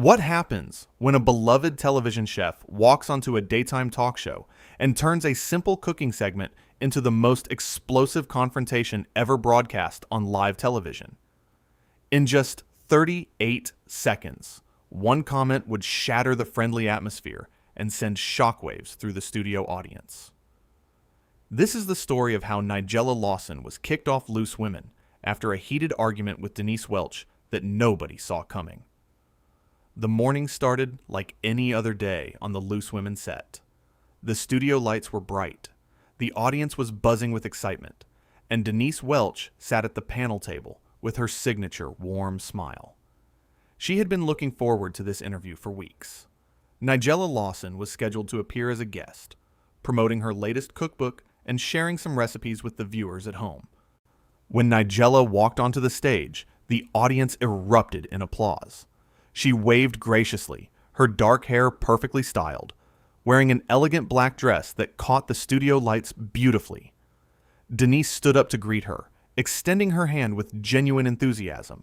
What happens when a beloved television chef walks onto a daytime talk show and turns a simple cooking segment into the most explosive confrontation ever broadcast on live television? In just 38 seconds, one comment would shatter the friendly atmosphere and send shockwaves through the studio audience. This is the story of how Nigella Lawson was kicked off Loose Women after a heated argument with Denise Welch that nobody saw coming. The morning started like any other day on the Loose Women set. The studio lights were bright, the audience was buzzing with excitement, and Denise Welch sat at the panel table with her signature warm smile. She had been looking forward to this interview for weeks. Nigella Lawson was scheduled to appear as a guest, promoting her latest cookbook and sharing some recipes with the viewers at home. When Nigella walked onto the stage, the audience erupted in applause. She waved graciously, her dark hair perfectly styled, wearing an elegant black dress that caught the studio lights beautifully. Denise stood up to greet her, extending her hand with genuine enthusiasm.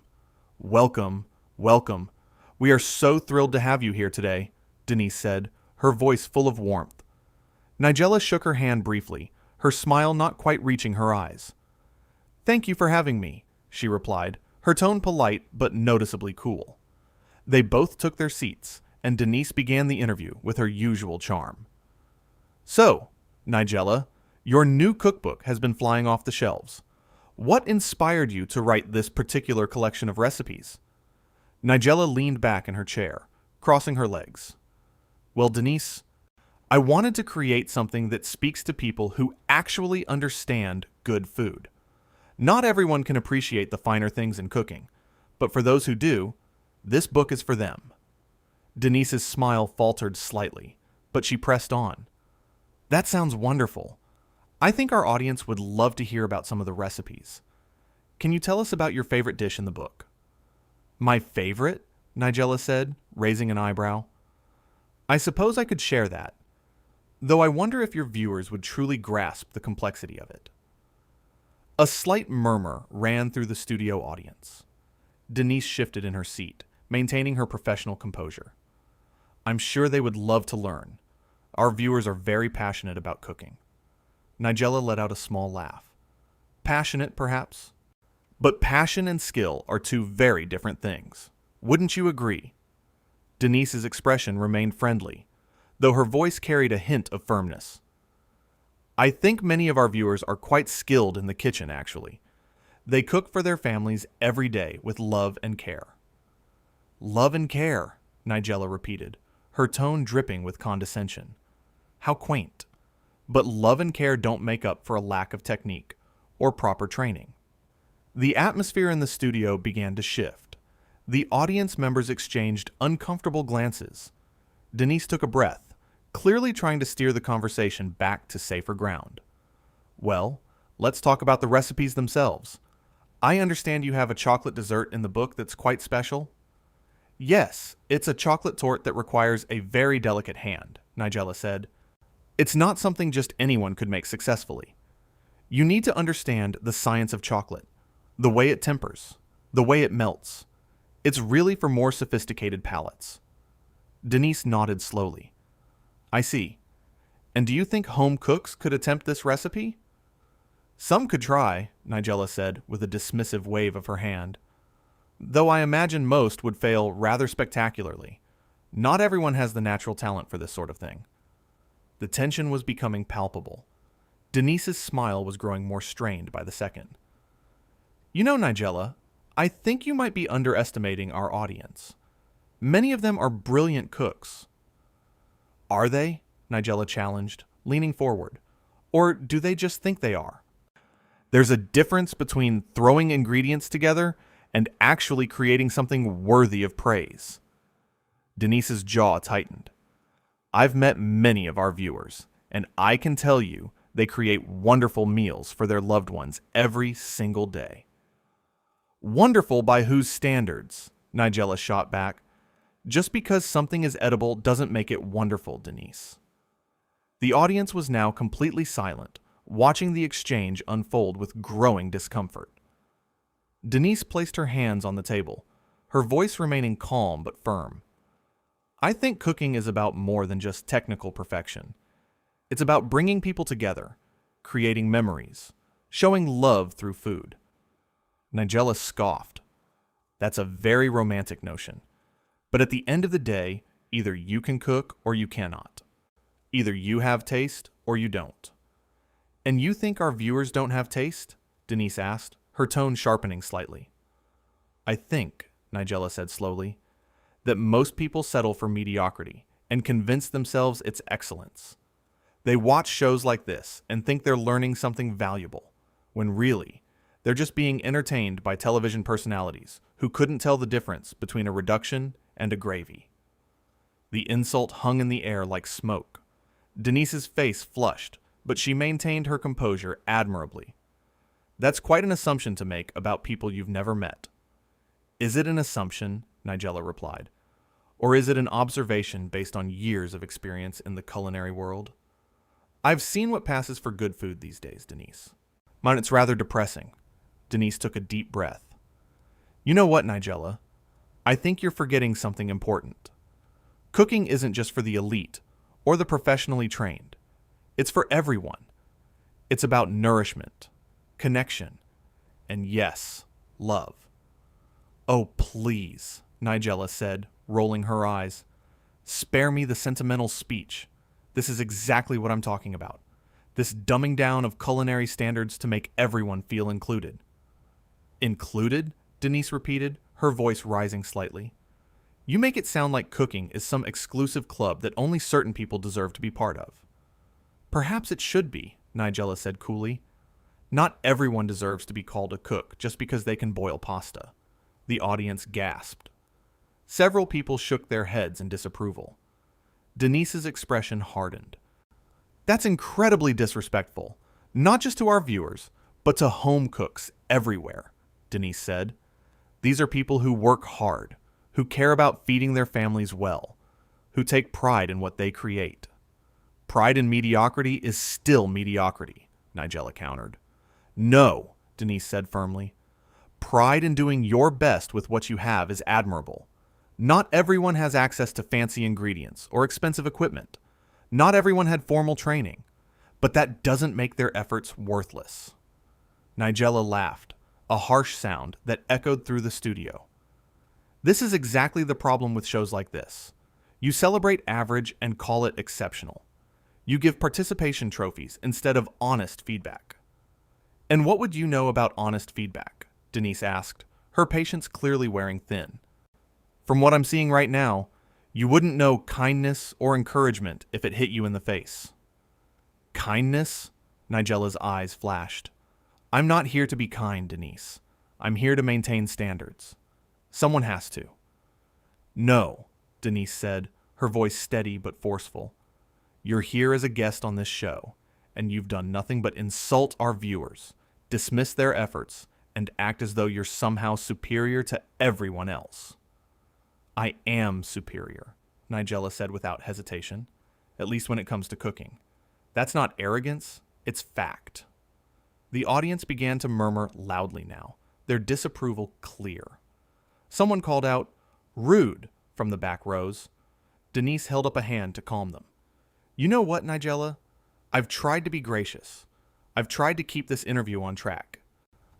"Welcome, welcome. We are so thrilled to have you here today," Denise said, her voice full of warmth. Nigella shook her hand briefly, her smile not quite reaching her eyes. "Thank you for having me," she replied, her tone polite but noticeably cool. They both took their seats, and Denise began the interview with her usual charm. "So, Nigella, your new cookbook has been flying off the shelves. What inspired you to write this particular collection of recipes?" Nigella leaned back in her chair, crossing her legs. "Well, Denise, I wanted to create something that speaks to people who actually understand good food. Not everyone can appreciate the finer things in cooking, but for those who do, this book is for them." Denise's smile faltered slightly, but she pressed on. "That sounds wonderful. I think our audience would love to hear about some of the recipes. Can you tell us about your favorite dish in the book?" "My favorite?" Nigella said, raising an eyebrow. "I suppose I could share that, though I wonder if your viewers would truly grasp the complexity of it." A slight murmur ran through the studio audience. Denise shifted in her seat, maintaining her professional composure. "I'm sure they would love to learn. Our viewers are very passionate about cooking." Nigella let out a small laugh. "Passionate, perhaps? But passion and skill are two very different things. Wouldn't you agree?" Denise's expression remained friendly, though her voice carried a hint of firmness. "I think many of our viewers are quite skilled in the kitchen, actually. They cook for their families every day with love and care." "Love and care," Nigella repeated, her tone dripping with condescension. "How quaint. But love and care don't make up for a lack of technique or proper training." The atmosphere in the studio began to shift. The audience members exchanged uncomfortable glances. Denise took a breath, clearly trying to steer the conversation back to safer ground. "Well, let's talk about the recipes themselves. I understand you have a chocolate dessert in the book that's quite special?" "Yes, it's a chocolate torte that requires a very delicate hand," Nigella said. "It's not something just anyone could make successfully. You need to understand the science of chocolate, the way it tempers, the way it melts. It's really for more sophisticated palates." Denise nodded slowly. "I see. And do you think home cooks could attempt this recipe?" "Some could try," Nigella said with a dismissive wave of her hand. "Though I imagine most would fail rather spectacularly. Not everyone has the natural talent for this sort of thing." The tension was becoming palpable. Denise's smile was growing more strained by the second. "You know, Nigella, I think you might be underestimating our audience. Many of them are brilliant cooks." "Are they?" Nigella challenged, leaning forward. "Or do they just think they are? There's a difference between throwing ingredients together and actually creating something worthy of praise." Denise's jaw tightened. "I've met many of our viewers, and I can tell you they create wonderful meals for their loved ones every single day." "Wonderful by whose standards?" Nigella shot back. "Just because something is edible doesn't make it wonderful, Denise." The audience was now completely silent, watching the exchange unfold with growing discomfort. Denise placed her hands on the table, her voice remaining calm but firm. I think cooking is about more than just technical perfection. It's about bringing people together, creating memories, showing love through food. Nigella scoffed. That's a very romantic notion. But at the end of the day, either you can cook or you cannot. Either you have taste or you don't. And you think our viewers don't have taste? Denise asked, her tone sharpening slightly. I think, Nigella said slowly, that most people settle for mediocrity and convince themselves it's excellence. They watch shows like this and think they're learning something valuable, when really, they're just being entertained by television personalities who couldn't tell the difference between a reduction and a gravy. The insult hung in the air like smoke. Denise's face flushed, but she maintained her composure admirably. That's quite an assumption to make about people you've never met. Is it an assumption? Nigella replied. Or is it an observation based on years of experience in the culinary world? I've seen what passes for good food these days, Denise. Mine, it's rather depressing. Denise took a deep breath. You know what, Nigella? I think you're forgetting something important. Cooking isn't just for the elite or the professionally trained. It's for everyone. It's about nourishment, connection, and yes, love. Oh, please, Nigella said, rolling her eyes. Spare me the sentimental speech. This is exactly what I'm talking about. This dumbing down of culinary standards to make everyone feel included. Included? Denise repeated, her voice rising slightly. You make it sound like cooking is some exclusive club that only certain people deserve to be part of. Perhaps it should be, Nigella said coolly. Not everyone deserves to be called a cook just because they can boil pasta. The audience gasped. Several people shook their heads in disapproval. Denise's expression hardened. That's incredibly disrespectful, not just to our viewers, but to home cooks everywhere, Denise said. These are people who work hard, who care about feeding their families well, who take pride in what they create. Pride in mediocrity is still mediocrity, Nigella countered. No, Denise said firmly. Pride in doing your best with what you have is admirable. Not everyone has access to fancy ingredients or expensive equipment. Not everyone had formal training. But that doesn't make their efforts worthless. Nigella laughed, a harsh sound that echoed through the studio. This is exactly the problem with shows like this. You celebrate average and call it exceptional. You give participation trophies instead of honest feedback. And what would you know about honest feedback? Denise asked, her patience clearly wearing thin. From what I'm seeing right now, you wouldn't know kindness or encouragement if it hit you in the face. Kindness? Nigella's eyes flashed. I'm not here to be kind, Denise. I'm here to maintain standards. Someone has to. No, Denise said, her voice steady but forceful. You're here as a guest on this show, and you've done nothing but insult our viewers, dismiss their efforts, and act as though you're somehow superior to everyone else. I am superior, Nigella said without hesitation, at least when it comes to cooking. That's not arrogance, it's fact. The audience began to murmur loudly now, their disapproval clear. Someone called out, "Rude," from the back rows. Denise held up a hand to calm them. You know what, Nigella? I've tried to be gracious. I've tried to keep this interview on track.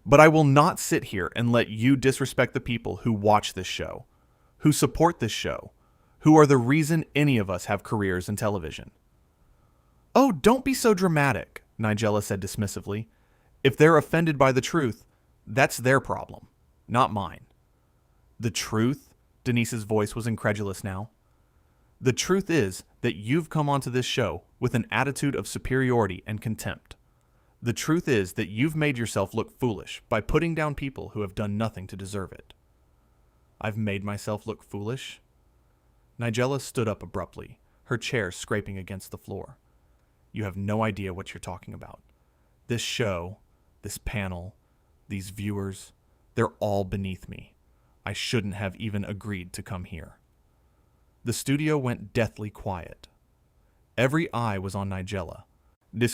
But I will not sit here and let you disrespect the people who watch this show, who support this show, who are the reason any of us have careers in television. Oh, don't be so dramatic, Nigella said dismissively. If they're offended by the truth, that's their problem, not mine. The truth? Denise's voice was incredulous now. The truth is that you've come onto this show with an attitude of superiority and contempt. The truth is that you've made yourself look foolish by putting down people who have done nothing to deserve it. I've made myself look foolish? Nigella stood up abruptly, her chair scraping against the floor. You have no idea what you're talking about. This show, this panel, these viewers, they're all beneath me. I shouldn't have even agreed to come here. The studio went deathly quiet. Every eye was on Nigella.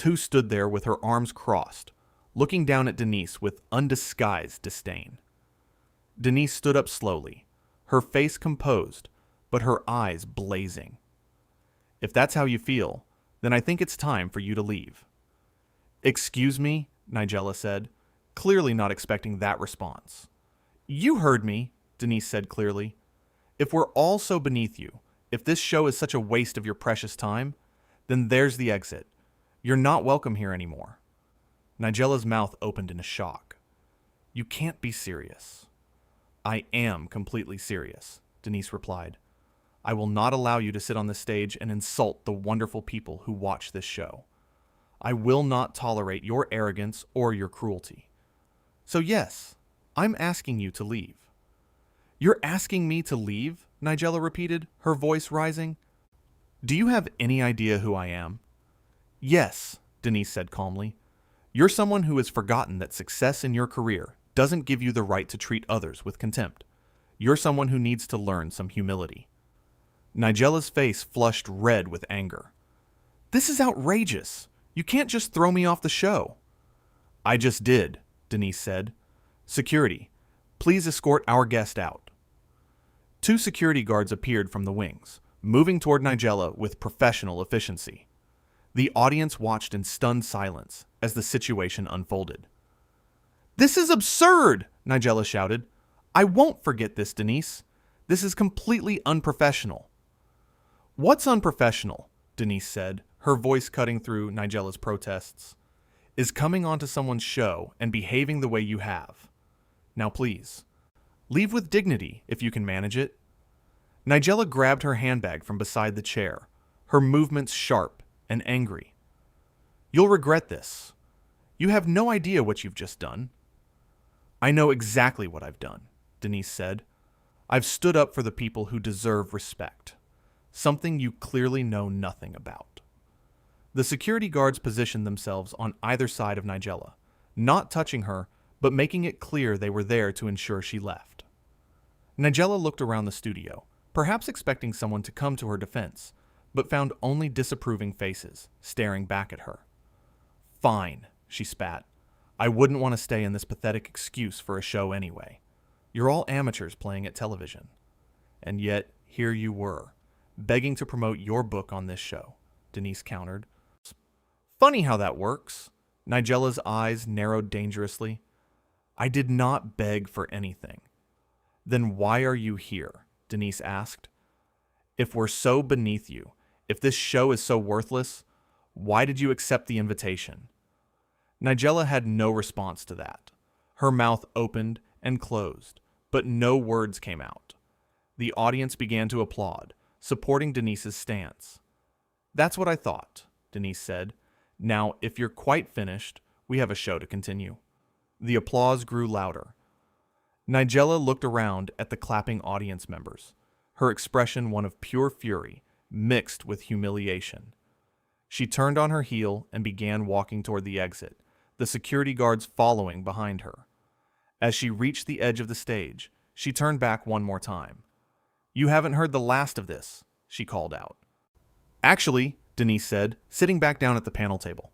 Who stood there with her arms crossed, looking down at Denise with undisguised disdain. Denise stood up slowly, her face composed, but her eyes blazing. "If that's how you feel, then I think it's time for you to leave." "Excuse me," Nigella said, clearly not expecting that response. "You heard me," Denise said clearly. "If we're all so beneath you, if this show is such a waste of your precious time, then there's the exit. You're not welcome here anymore." Nigella's mouth opened in a shock. "You can't be serious." "I am completely serious," Denise replied. "I will not allow you to sit on the stage and insult the wonderful people who watch this show. I will not tolerate your arrogance or your cruelty. So yes, I'm asking you to leave." "You're asking me to leave?" Nigella repeated, her voice rising. "Do you have any idea who I am?" "Yes," Denise said calmly. "You're someone who has forgotten that success in your career doesn't give you the right to treat others with contempt. You're someone who needs to learn some humility." Nigella's face flushed red with anger. "This is outrageous. You can't just throw me off the show." "I just did," Denise said. "Security, please escort our guest out." Two security guards appeared from the wings, moving toward Nigella with professional efficiency. The audience watched in stunned silence as the situation unfolded. "This is absurd!" Nigella shouted. "I won't forget this, Denise. This is completely unprofessional." "What's unprofessional?" Denise said, her voice cutting through Nigella's protests. "Is coming onto someone's show and behaving the way you have. Now please, leave with dignity if you can manage it." Nigella grabbed her handbag from beside the chair, her movements sharp and angry. "You'll regret this. You have no idea what you've just done." "I know exactly what I've done," Denise said. "I've stood up for the people who deserve respect, something you clearly know nothing about." The security guards positioned themselves on either side of Nigella, not touching her, but making it clear they were there to ensure she left. Nigella looked around the studio, perhaps expecting someone to come to her defense, but found only disapproving faces staring back at her. "Fine," she spat. "I wouldn't want to stay in this pathetic excuse for a show anyway. You're all amateurs playing at television. And yet, here you were, begging to promote your book on this show," Denise countered. "Funny how that works." Nigella's eyes narrowed dangerously. "I did not beg for anything." "Then why are you here?" Denise asked. "If we're so beneath you, if this show is so worthless, why did you accept the invitation?" Nigella had no response to that. Her mouth opened and closed, but no words came out. The audience began to applaud, supporting Denise's stance. "That's what I thought," Denise said. "Now, if you're quite finished, we have a show to continue." The applause grew louder. Nigella looked around at the clapping audience members, her expression one of pure fury, mixed with humiliation. She turned on her heel and began walking toward the exit, the security guards following behind her. As she reached the edge of the stage, she turned back one more time. "You haven't heard the last of this," she called out. "Actually," Denise said, sitting back down at the panel table,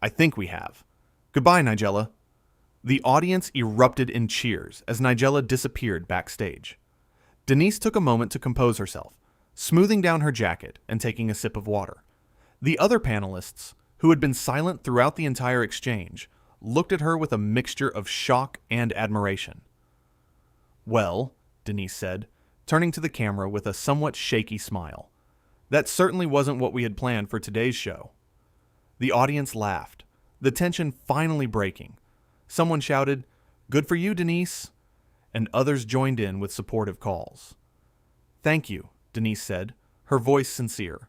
"I think we have. Goodbye, Nigella." The audience erupted in cheers as Nigella disappeared backstage. Denise took a moment to compose herself, smoothing down her jacket and taking a sip of water. The other panelists, who had been silent throughout the entire exchange, looked at her with a mixture of shock and admiration. "Well," Denise said, turning to the camera with a somewhat shaky smile, "that certainly wasn't what we had planned for today's show." The audience laughed, the tension finally breaking. Someone shouted, "Good for you, Denise," and others joined in with supportive calls. "Thank you," Denise said, her voice sincere.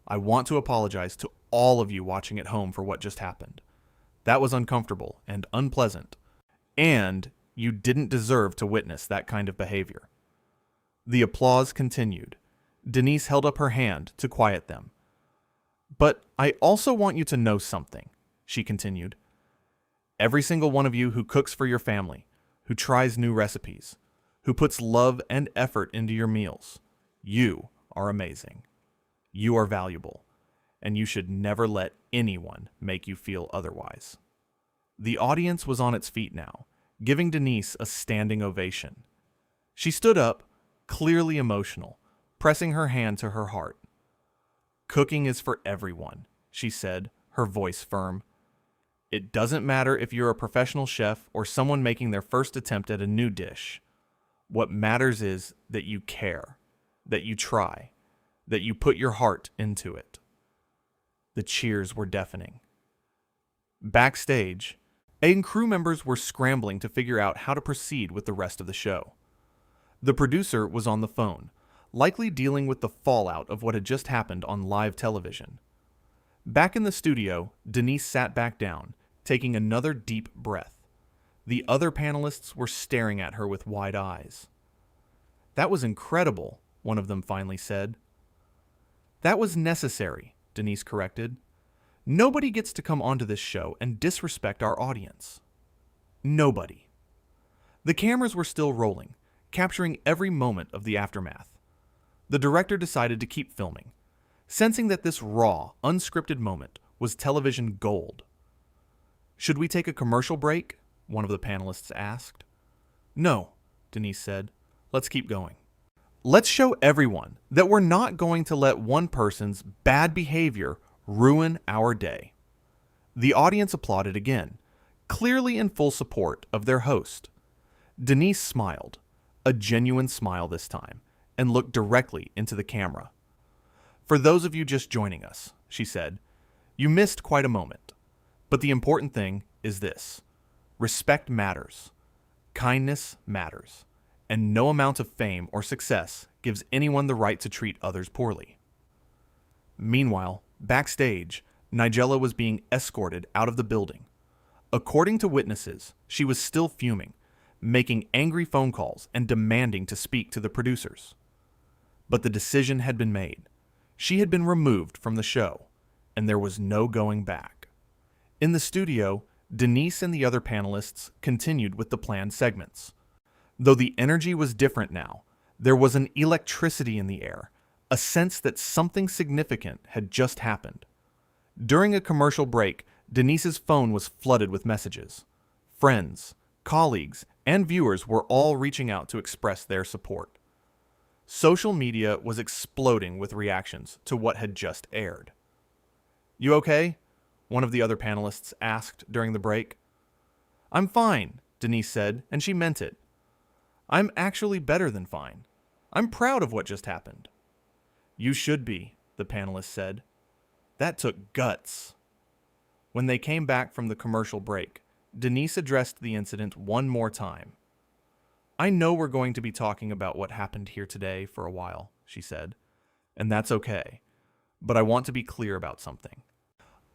"I want to apologize to all of you watching at home for what just happened. That was uncomfortable and unpleasant, and you didn't deserve to witness that kind of behavior." The applause continued. Denise held up her hand to quiet them. "But I also want you to know something," she continued. "Every single one of you who cooks for your family, who tries new recipes, who puts love and effort into your meals, you are amazing. You are valuable, and you should never let anyone make you feel otherwise." The audience was on its feet now, giving Denise a standing ovation. She stood up, clearly emotional, pressing her hand to her heart. "Cooking is for everyone," she said, her voice firm. "It doesn't matter if you're a professional chef or someone making their first attempt at a new dish. What matters is that you care, that you try, that you put your heart into it." The cheers were deafening. Backstage, crew members were scrambling to figure out how to proceed with the rest of the show. The producer was on the phone, likely dealing with the fallout of what had just happened on live television. Back in the studio, Denise sat back down, taking another deep breath. The other panelists were staring at her with wide eyes. "That was incredible," one of them finally said. "That was necessary," Denise corrected. "Nobody gets to come onto this show and disrespect our audience. Nobody." The cameras were still rolling, capturing every moment of the aftermath. The director decided to keep filming, sensing that this raw, unscripted moment was television gold. "Should we take a commercial break?" one of the panelists asked. "No," Denise said. "Let's keep going. Let's show everyone that we're not going to let one person's bad behavior ruin our day." The audience applauded again, clearly in full support of their host. Denise smiled, a genuine smile this time, and looked directly into the camera. "For those of you just joining us," she said, "you missed quite a moment. But the important thing is this: respect matters, kindness matters, and no amount of fame or success gives anyone the right to treat others poorly." Meanwhile, backstage, Nigella was being escorted out of the building. According to witnesses, she was still fuming, making angry phone calls and demanding to speak to the producers. But the decision had been made. She had been removed from the show, and there was no going back. In the studio, Denise and the other panelists continued with the planned segments. Though the energy was different now, there was an electricity in the air, a sense that something significant had just happened. During a commercial break, Denise's phone was flooded with messages. Friends, colleagues, and viewers were all reaching out to express their support. Social media was exploding with reactions to what had just aired. "You okay?" one of the other panelists asked during the break. "I'm fine," Denise said, and she meant it. "I'm actually better than fine. I'm proud of what just happened." "You should be," the panelist said. "That took guts." When they came back from the commercial break, Denise addressed the incident one more time. "I know we're going to be talking about what happened here today for a while," she said, "and that's okay. But I want to be clear about something.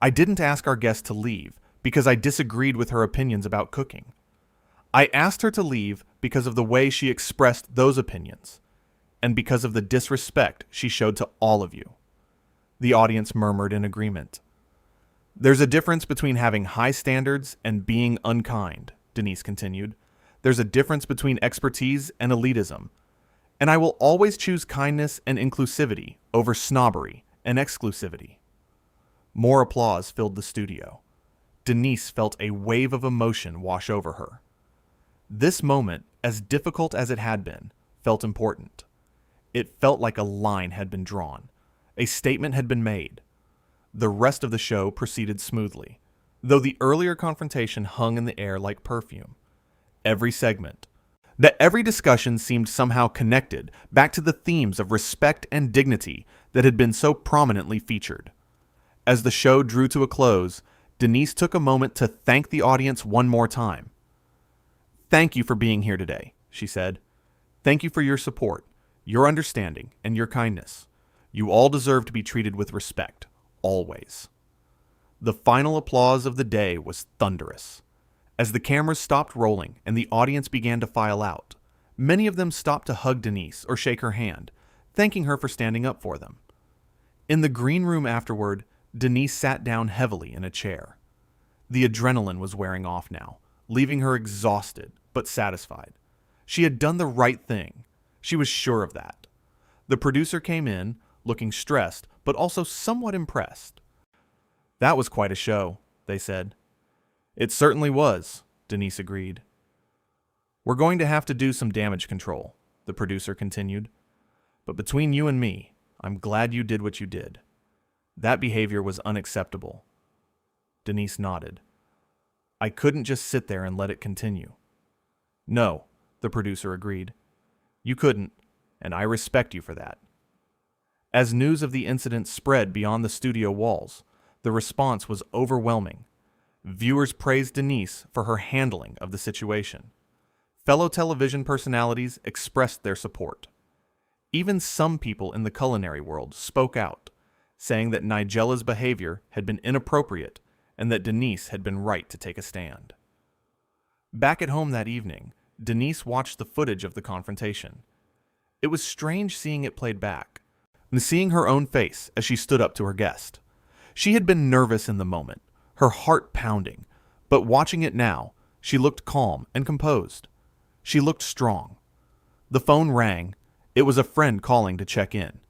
I didn't ask our guest to leave because I disagreed with her opinions about cooking. I asked her to leave because of the way she expressed those opinions, and because of the disrespect she showed to all of you." The audience murmured in agreement. "There's a difference between having high standards and being unkind," Denise continued. "There's a difference between expertise and elitism. And I will always choose kindness and inclusivity over snobbery and exclusivity." More applause filled the studio. Denise felt a wave of emotion wash over her. This moment, as difficult as it had been, felt important. It felt like a line had been drawn. A statement had been made. The rest of the show proceeded smoothly, though the earlier confrontation hung in the air like perfume. Every discussion seemed somehow connected back to the themes of respect and dignity that had been so prominently featured. As the show drew to a close, Denise took a moment to thank the audience one more time. "Thank you for being here today," she said. "Thank you for your support, your understanding, and your kindness. You all deserve to be treated with respect, always." The final applause of the day was thunderous. As the cameras stopped rolling and the audience began to file out, many of them stopped to hug Denise or shake her hand, thanking her for standing up for them. In the green room afterward, Denise sat down heavily in a chair. The adrenaline was wearing off now, leaving her exhausted but satisfied. She had done the right thing. She was sure of that. The producer came in, looking stressed but also somewhat impressed. "That was quite a show," they said. "It certainly was," Denise agreed. "We're going to have to do some damage control," the producer continued. But between you and me, I'm glad you did what you did. That behavior was unacceptable." Denise nodded. "I couldn't just sit there and let it continue." "No," the producer agreed. "You couldn't, and I respect you for that." As news of the incident spread beyond the studio walls, the response was overwhelming. Viewers praised Denise for her handling of the situation. Fellow television personalities expressed their support. Even some people in the culinary world spoke out, saying that Nigella's behavior had been inappropriate and that Denise had been right to take a stand. Back at home that evening, Denise watched the footage of the confrontation. It was strange seeing it played back, and seeing her own face as she stood up to her guest. She had been nervous in the moment, her heart pounding, but watching it now, she looked calm and composed. She looked strong. The phone rang. It was a friend calling to check in.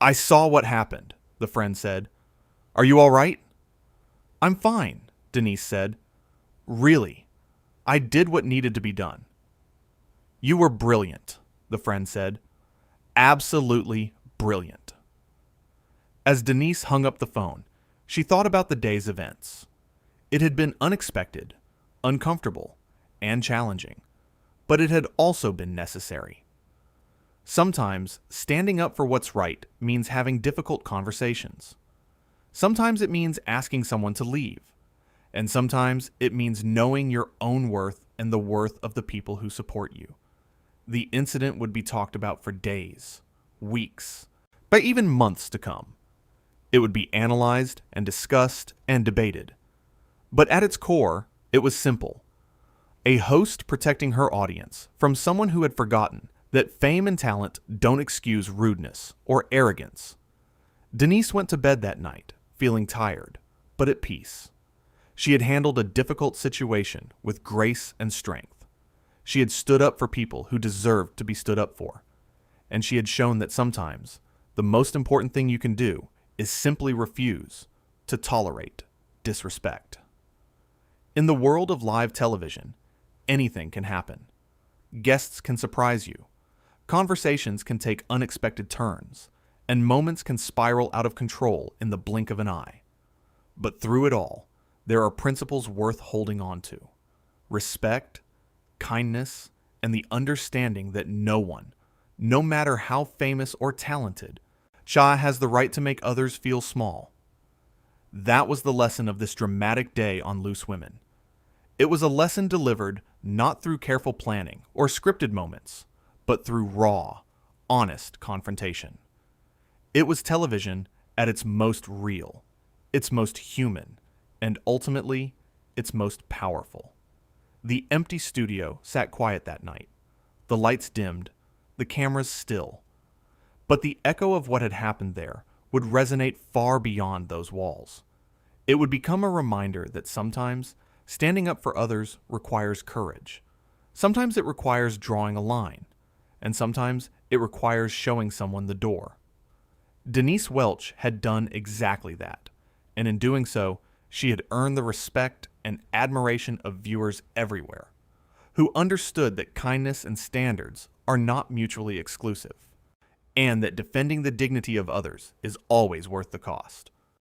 "I saw what happened," the friend said. "Are you all right?" "I'm fine," Denise said. "Really, I did what needed to be done." "You were brilliant," the friend said. "Absolutely brilliant." As Denise hung up the phone, she thought about the day's events. It had been unexpected, uncomfortable, and challenging, but it had also been necessary. Sometimes standing up for what's right means having difficult conversations. Sometimes it means asking someone to leave, and sometimes it means knowing your own worth and the worth of the people who support you. The incident would be talked about for days, weeks, by even months to come. It would be analyzed and discussed and debated. But at its core, it was simple. A host protecting her audience from someone who had forgotten that fame and talent don't excuse rudeness or arrogance. Denise went to bed that night, feeling tired, but at peace. She had handled a difficult situation with grace and strength. She had stood up for people who deserved to be stood up for. And she had shown that sometimes the most important thing you can do is simply refuse to tolerate disrespect. In the world of live television, anything can happen. Guests can surprise you. Conversations can take unexpected turns, and moments can spiral out of control in the blink of an eye. But through it all, there are principles worth holding on to: respect, kindness, and the understanding that no one, no matter how famous or talented, has the right to make others feel small. That was the lesson of this dramatic day on Loose Women. It was a lesson delivered not through careful planning or scripted moments, but through raw, honest confrontation. It was television at its most real, its most human, and ultimately, its most powerful. The empty studio sat quiet that night. The lights dimmed, the cameras still. But the echo of what had happened there would resonate far beyond those walls. It would become a reminder that sometimes standing up for others requires courage. Sometimes it requires drawing a line, and sometimes it requires showing someone the door. Denise Welch had done exactly that, and in doing so, she had earned the respect and admiration of viewers everywhere, who understood that kindness and standards are not mutually exclusive, and that defending the dignity of others is always worth the cost.